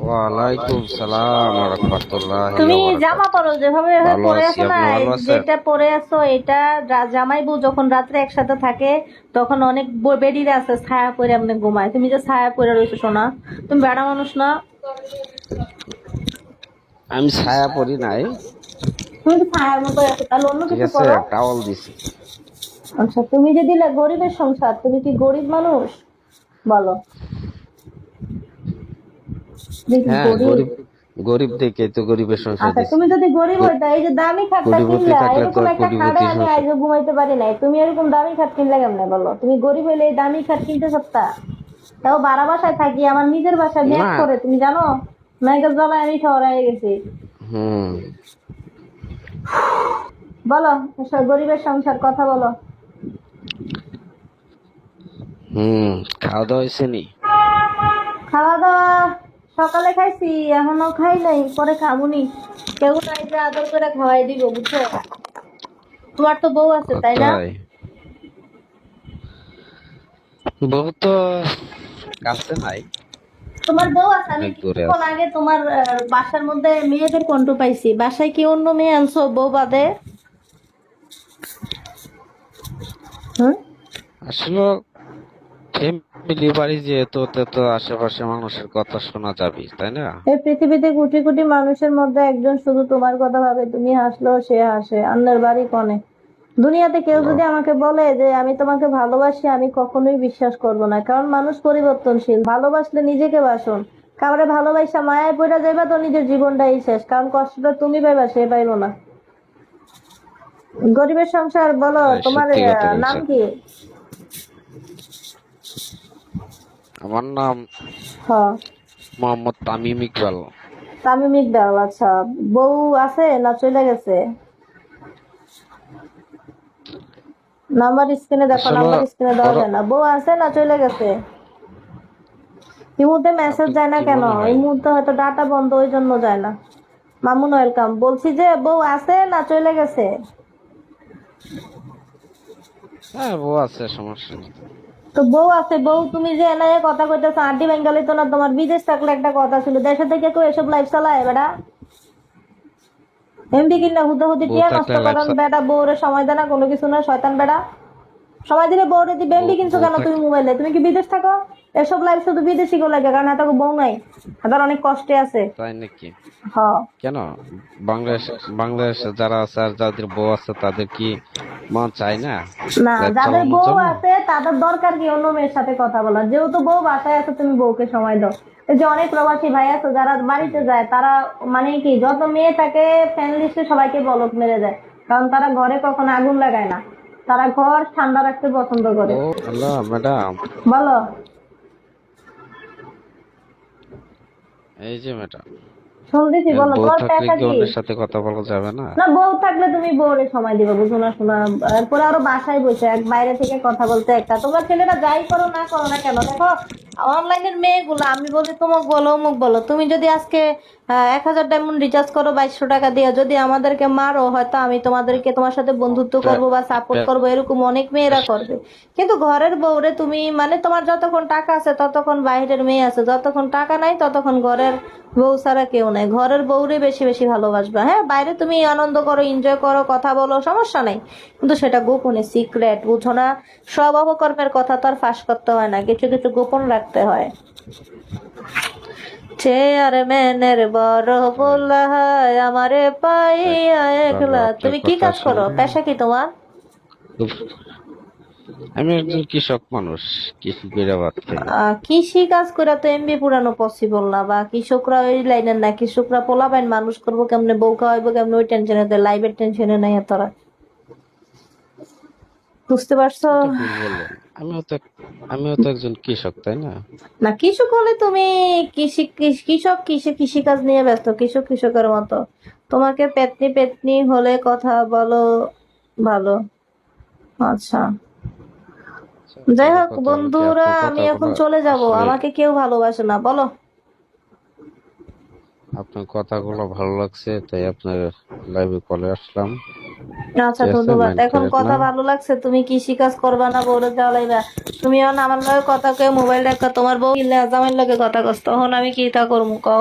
ওয়ালাইকুম সালাম ওয়া রাহমাতুল্লাহি তুমি ওয়া জামা বারাকাতুহু। পরো যেভাবে এভাবে ভালো পরে আছি, আছো না, আপনি এই ভালো আছেন? যেটা পরে আছো এটা জামাই বউ যখন রাত্রে একসাথে থাকে তখন অনেক বেডিরা আছে ছায়া পরে এমনি ঘুমায়, তুমি যে ছায়া পরে রয়েছো শোনা, তুমি বেড়া মানুষ না? আমি ছায়া পরি নাই, তুমি তো ছায়ার মতো আছো, তাহলে অন্য ঠিক কিছু আছে, করো। টাওয়াল দিছি। আচ্ছা, তুমি যে দিলে গরিবের সংসার, তুমি কি গরিব মানুষ? বলো, তুমি কি হ্যাঁ, গরিব? গরিব। গরিব দেখে তো গরিবের সংসার আচ্ছা, দিছি। তুমি যদি গরিব গ- হইতা, এই যে দামি খাটটা কোটিপতি কিনলা, থাকলে তো এরকম একটা খাটে কোটিপতি আমি সংসার। আজও ঘুমাইতে পারি নাই, তুমি এরকম দামি খাট কিনলে কেমনে বলো? তুমি গরিব হইলে এই দামি খাট কিনতে সত্তা? তাও ভাড়া বাসায় থাকি, আমার নিজের বাসায় ব্যাগ না। করে, তুমি জানো? মেঘের জ্বালায় আমি শহরে গেছি। হুম। বলো, গরিবের সংসার কথা বলো। হুম। খাওয়া দাওয়া হয়েছে নি? খাওয়া দাওয়া সকালে খাইছি, এখনো খাই নাই, পরে খাবুনি। কেউ নাই যে আদর করে খাওয়াই দিব, বুঝছো? তোমার তো বউ আছে, তাই না? তাই? বউ তো কাছে নাই, তোমার বউ আছে? আমি অনেক দূরে কিছুক্ষণ আছে। আগে তোমার বাসার মধ্যে মেয়েদের কণ্ঠ পাইছি, বাসায় কি অন্য মেয়ে আনছো বউ বাদে? হুম? আসলে ফ্যামিলি বাড়ি যেহেতু, ওতে তো আশেপাশে মানুষের কথা শোনা যাবে, তাই না? এই পৃথিবীতে কোটি কোটি মানুষের মধ্যে একজন শুধু তোমার কথা ভাবে, তুমি হাসলেও সে হাসে, অন্যের বাড়ি কনে। দুনিয়াতে কেউ যদি আমাকে বলে যে আমি তোমাকে ভালোবাসি, আমি কখনোই বিশ্বাস করব না, কারণ মানুষ পরিবর্তনশীল। ভালোবাসলে নিজেকে বাসুন, কাউরে ভালোবাসা মায়ায় পড়া যাইবা তো নিজের জীবনটাই শেষ, কারণ কষ্টটা তুমি পাইবা, সে পাইবো না। গরিবের সংসার বলো, হ্যাঁ, তোমার সত্যি কথা নাম বলছেন। কি? আমার নাম হ্যাঁ, মোহাম্মদ তামিম ইকবাল। তামিম ইকবাল। আচ্ছা, বউ আছে না চলে গেছে? নাম্বার স্ক্রিনে দেখো, আসলে নাম্বার স্ক্রিনে দেওয়া ওরা, যায় না। বউ আছে না চলে গেছে? এই মুহূর্তে মেসেজ আপনার যায় না কি কেন? মনে এই হয়? মুহূর্তে হয়তো ডাটা বন্ধ, ওই জন্য যায় না। মামুন ওয়েলকাম। বলছি যে বউ আছে না চলে গেছে? হ্যাঁ, বউ আছে, সমস্যা নেই। তো বউ আছে, বউ তুমি যে এনে কথা কইতেছো, আড্ডি বেঙ্গালি তো না, তোমার বিদেশ থাকলে একটা কথা ছিল, দেশে থেকে কেউ এসব লাইফ চালায় বেটা? এমডি কিনা হুদাহুদি বউ টিয়া নষ্ট থাকলে করেন লাইফ। বেটা, বউরে সময় দেয় না কোনো কিছু না, শয়তান বেটা। সময় দিলে বউরে দি, বেমডি কিনছো বউ কেন তুমি থাকলে মোবাইলে? তুমি কি বিদেশ থাকো? এসব লাইফ শুধু বিদেশি কেউ লাগে, কারণ এত বউ নাই, তাদের অনেক কষ্টে আছে। তাই নাকি? হ। কেন? বাংলাদেশ, বাংলাদেশে যারা আছে আর যাদের বউ আছে তাদের কি মন চায় না না, লাইফ যাদের চালানোর বউ জন্য? আছে তাদের দরকার কি অন্য মেয়ের সাথে কথা বলার? যেহেতু বউ বাসায় আছে, তুমি বউকে সময় দাও। এই যে অনেক প্রবাসী ভাই আছে যারা বাড়িতে যায়, তারা মানে কি যত মেয়ে থাকে ফ্যান লিস্টে সবাইকে বলক মেরে দেয়, কারণ তারা ঘরে কখনো আগুন লাগায় না, তারা ঘর ঠান্ডা রাখতে পছন্দ করে। ও আল্লাহ, ম্যাডাম। বলো। এই যে ম্যাডাম, শুনতেছি, বলো, বউ তোমার থাকলে পেশা কি কি? অন্যের সাথে কথা বলা যাবে না? না, বউ থাকলে তুমি বউরে সময় দিবে, বুঝো না শোনা? এরপরে আরো বাসায় বসে এক বাইরে থেকে কথা বলতে একটা, তোমার ছেলেরা যাই করো না করো না কেন, দেখো অনলাইনের মেয়েগুলো, আমি বলি তোমাক বলো অমুক বলো, তুমি যদি আজকে 1000 ডায়মন্ড রিচার্জ করো 2200 টাকা দিয়ে, যদি আমাদেরকে মারো, হয়তো আমি তোমাদেরকে তোমার সাথে বন্ধুত্ব করব বা সাপোর্ট করবো, এরকম অনেক মেয়েরা করবে। কিন্তু ঘরের বউরে তুমি মানে তোমার যতক্ষণ টাকা আছে ততক্ষণ বাইরের মেয়ে আছে, যতক্ষণ টাকা নাই ততক্ষণ ঘরের বউ ছাড়া কেউ নাই। ঘরের বউরে বেশি বেশি ভালোবাসবা। হ্যাঁ, বাইরে তুমি আনন্দ করো, এনজয় করো, কথা বলো, সমস্যা নাই, কিন্তু সেটা গোপনে, সিক্রেট, বুঝো না? সব অপকর্মের কথা তো আর ফাঁস করতে হয় না, কিছু কিছু গোপন রাখতে হয়। চেয়ারম্যানের বড় বলা হয় আমারে পাইয়া ভালো, একলা। আপনার তুমি কি কথা কাজ করো? শুনে পেশা কি তোমার? আমি একজন কৃষক মানুষ, কৃষি করে ভাত খাই। কৃষি কাজ করে তো এমবি পুরানো পসিবল না, বা কৃষকরা ওই লাইনের না, কৃষকরা পোলাপাইন মানুষ করবো কেমনে, বউ খাওয়াইবো কেমনে, ওই টেনশনে দেয়, লাইফের টেনশনে নাই এতরা। বুঝতে পারছো? এটা ভুল বললেন। আমিও তো একজন কৃষক, তাই না? না, কৃষক হলে তুমি কৃষক কৃষি কাজ নিয়ে ব্যস্ত, কৃষক কৃষকের মতো। তোমাকে পেতনি পেতনি হলে কথা বলো ভালো। আচ্ছা, যাই ভালো হোক কথা বলে কি বন্ধুরা, আপনার আমি এখন কথাগুলো চলে যাব, আসলে, আমাকে কেউ ভালোবাসে না, বলো। আপনার কথাগুলো ভালো লাগছে তাই আপনার লাইভে কলে আসলাম। আচ্ছা, ঠিক আছে, ধন্যবাদ। মাইন্ড এখন করেন না। কথা ভালো লাগছে, তুমি কৃষি কাজ করবা না বউরে জ্বালাইবা? তুমি এখন আমার লগে কথা কয়ে মোবাইল দেখা, তোমার বউ জামাইয়ের লগে কথা কস, তখন আমি কি তা করবো কও?